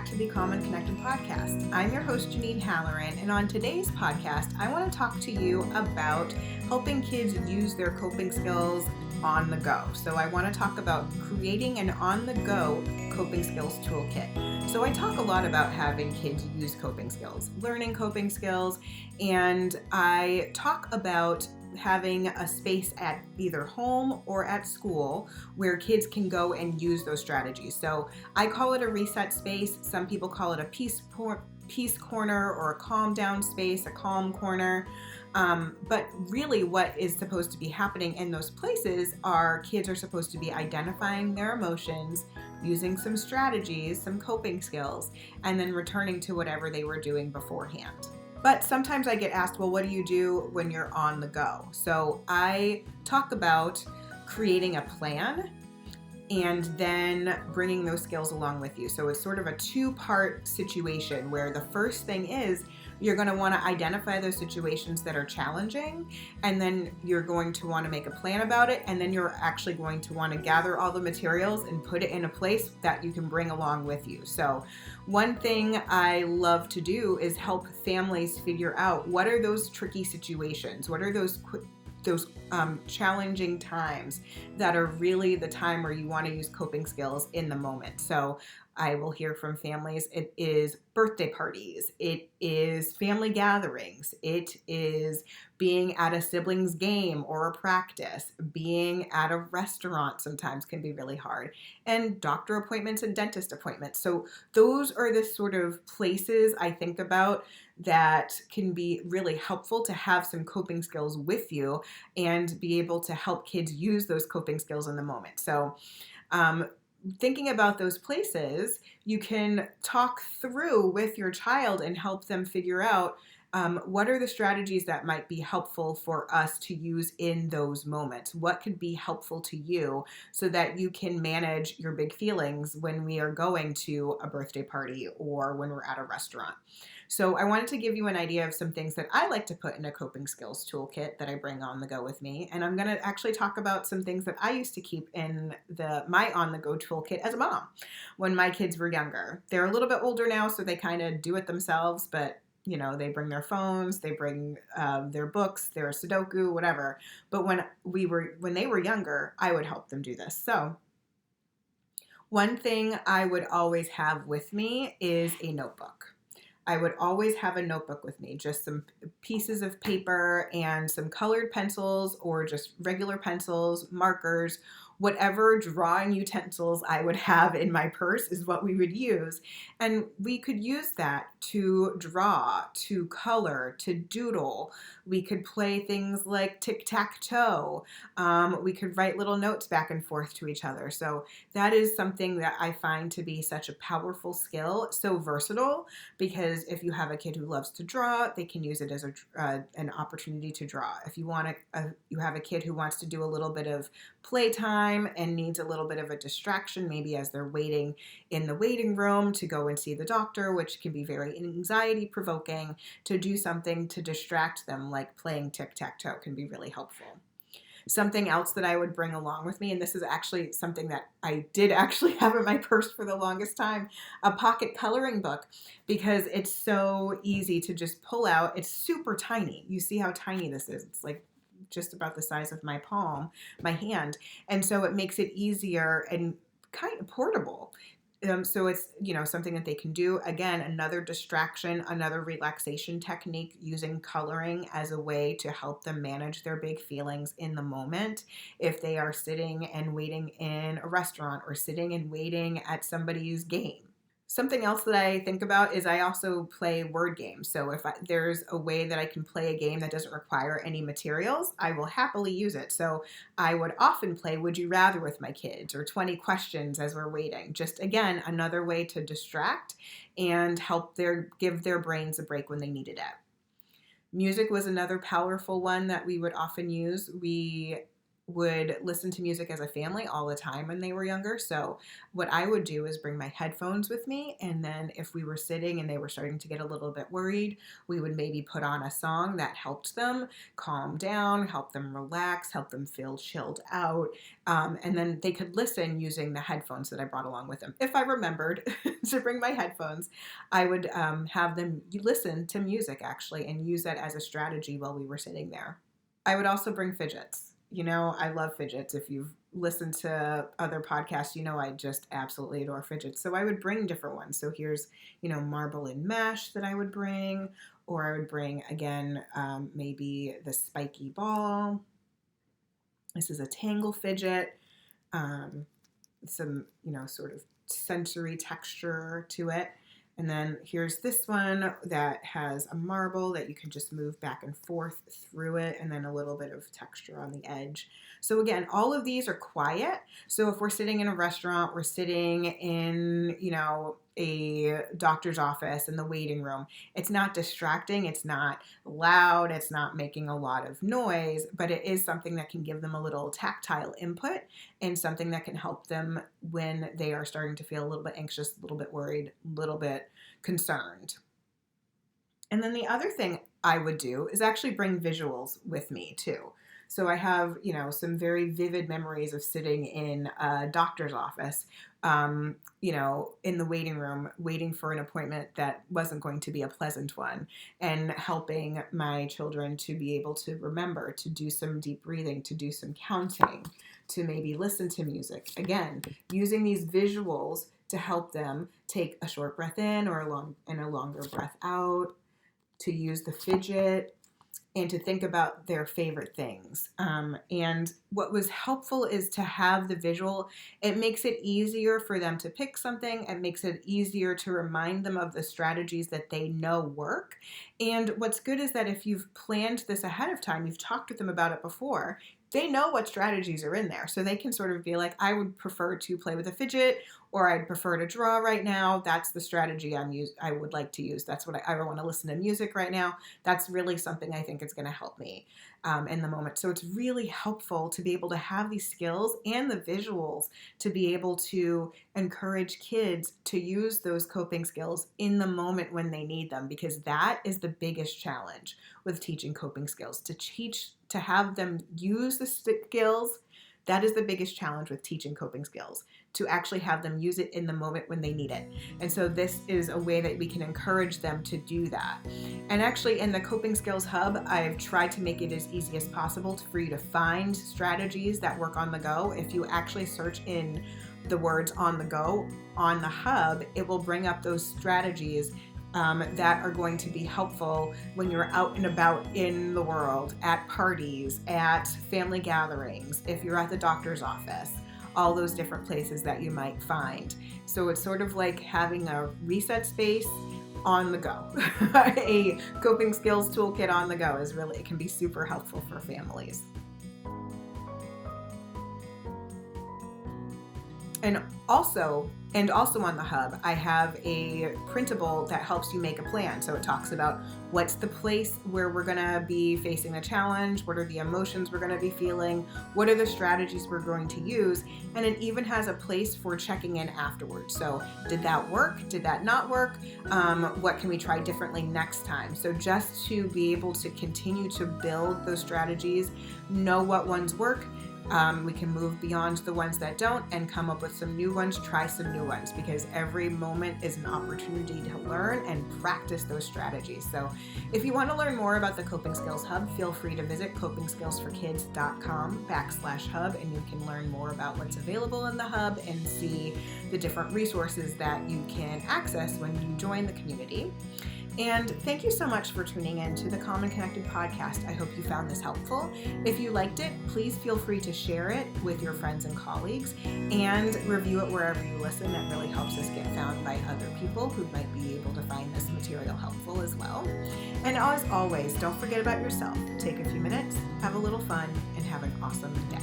back to the Calm and Connected podcast. I'm your host, Janine Halloran, and on today's podcast, I want to talk to you about helping kids use their coping skills on the go. So I want to talk about creating an on-the-go coping skills toolkit. So I talk a lot about having kids use coping skills, learning coping skills, and I talk about having a space at either home or at school where kids can go and use those strategies. So I call it a reset space. Some people call it a peace corner or a calm down space, a calm corner. But really what is supposed to be happening in those places are kids are supposed to be identifying their emotions, using some strategies, some coping skills, and then returning to whatever they were doing beforehand. But sometimes I get asked, well, what do you do when you're on the go? So I talk about creating a plan and then bringing those skills along with you. So it's sort of a two-part situation where the first thing is you're going to want to identify those situations that are challenging, and then you're going to want to make a plan about it, and then you're actually going to want to gather all the materials and put it in a place that you can bring along with you. So one thing I love to do is help families figure out what are those tricky situations, what are those challenging times that are really the time where you want to use coping skills in the moment. So I will hear from families. It is birthday parties. It is family gatherings. It is being at a sibling's game or a practice. Being at a restaurant sometimes can be really hard. And doctor appointments and dentist appointments. So those are the sort of places I think about that can be really helpful to have some coping skills with you and be able to help kids use those coping skills in the moment. So thinking about those places, you can talk through with your child and help them figure out what are the strategies that might be helpful for us to use in those moments? What could be helpful to you so that you can manage your big feelings when we are going to a birthday party or when we're at a restaurant? So I wanted to give you an idea of some things that I like to put in a coping skills toolkit that I bring on the go with me. And I'm going to actually talk about some things that I used to keep in my on the go toolkit as a mom when my kids were younger. They're a little bit older now, so they kind of do it themselves, but you know, they bring their phones, they bring their books, their Sudoku, whatever. But when they were younger, I would help them do this. So one thing I would always have with me is a notebook. I would always have a notebook with me, just some pieces of paper and some colored pencils or just regular pencils, markers, whatever drawing utensils I would have in my purse is what we would use. And we could use that to draw, to color, to doodle. We could play things like tic-tac-toe. We could write little notes back and forth to each other. So that is something that I find to be such a powerful skill, so versatile, because if you have a kid who loves to draw, they can use it as an opportunity to draw. If you have a kid who wants to do a little bit of playtime and needs a little bit of a distraction, maybe as they're waiting in the waiting room to go and see the doctor, which can be very anxiety provoking, to do something to distract them, like playing tic-tac-toe, can be really helpful. Something else that I would bring along with me, and this is actually something that I did actually have in my purse for the longest time, a pocket coloring book, because it's so easy to just pull out. It's super tiny. You see how tiny this is. It's like just about the size of my palm, my hand. And so it makes it easier and kind of portable. So it's, something that they can do. Again, another distraction, another relaxation technique, using coloring as a way to help them manage their big feelings in the moment. If they are sitting and waiting in a restaurant or sitting and waiting at somebody's game. Something else that I think about is I also play word games. So if there's a way that I can play a game that doesn't require any materials, I will happily use it. So I would often play Would You Rather with my kids, or 20 questions as we're waiting. Just, again, another way to distract and help give their brains a break when they needed it. Music was another powerful one that we would often use. We would listen to music as a family all the time when they were younger. So what I would do is bring my headphones with me. And then if we were sitting and they were starting to get a little bit worried, we would maybe put on a song that helped them calm down, help them relax, help them feel chilled out. And then they could listen using the headphones that I brought along with them. If I remembered to bring my headphones, I would have them listen to music actually and use that as a strategy while we were sitting there. I would also bring fidgets. I love fidgets. If you've listened to other podcasts, I just absolutely adore fidgets. So I would bring different ones. So here's, marble and mesh that I would bring, or I would bring, again, maybe the spiky ball. This is a tangle fidget. Some, sort of sensory texture to it. And then here's this one that has a marble that you can just move back and forth through it, and then a little bit of texture on the edge. So again, all of these are quiet. So if we're sitting in a restaurant, we're sitting in, a doctor's office in the waiting room, it's not distracting, it's not loud, it's not making a lot of noise, but it is something that can give them a little tactile input and something that can help them when they are starting to feel a little bit anxious, a little bit worried, a little bit concerned. And then the other thing I would do is actually bring visuals with me too. So I have, some very vivid memories of sitting in a doctor's office, in the waiting room, waiting for an appointment that wasn't going to be a pleasant one, and helping my children to be able to remember, to do some deep breathing, to do some counting, to maybe listen to music. Again, using these visuals to help them take a short breath in or a longer breath out, to use the fidget, and to think about their favorite things. And what was helpful is to have the visual. It makes it easier for them to pick something. It makes it easier to remind them of the strategies that they know work. And what's good is that if you've planned this ahead of time, you've talked with them about it before, they know what strategies are in there. So they can sort of be like, I would prefer to play with a fidget, or I'd prefer to draw right now. That's the strategy I would like to use. That's what I want to listen to music right now. That's really something I think is going to help me in the moment. So it's really helpful to be able to have these skills and the visuals to be able to encourage kids to use those coping skills in the moment when they need them, because that is the biggest challenge with teaching coping skills. To have them use the skills, that is the biggest challenge with teaching coping skills, to actually have them use it in the moment when they need it. And so this is a way that we can encourage them to do that. And actually in the Coping Skills Hub, I've tried to make it as easy as possible for you to find strategies that work on the go. If you actually search in the words on the go on the hub, it will bring up those strategies that are going to be helpful when you're out and about in the world, at parties, at family gatherings, if you're at the doctor's office, all those different places that you might find. So it's sort of like having a reset space on the go. A coping skills toolkit on the go it can be super helpful for families. And also on the hub, I have a printable that helps you make a plan. So it talks about what's the place where we're going to be facing the challenge, what are the emotions we're going to be feeling, what are the strategies we're going to use, and it even has a place for checking in afterwards. So did that work? Did that not work? What can we try differently next time? So just to be able to continue to build those strategies, know what ones work, we can move beyond the ones that don't and come up with some new ones, try some new ones, because every moment is an opportunity to learn and practice those strategies. So if you want to learn more about the Coping Skills Hub, feel free to visit copingskillsforkids.com/hub, and you can learn more about what's available in the hub and see the different resources that you can access when you join the community. And thank you so much for tuning in to the Calm and Connected podcast. I hope you found this helpful. If you liked it, please feel free to share it with your friends and colleagues and review it wherever you listen. That really helps us get found by other people who might be able to find this material helpful as well. And as always, don't forget about yourself. Take a few minutes, have a little fun, and have an awesome day.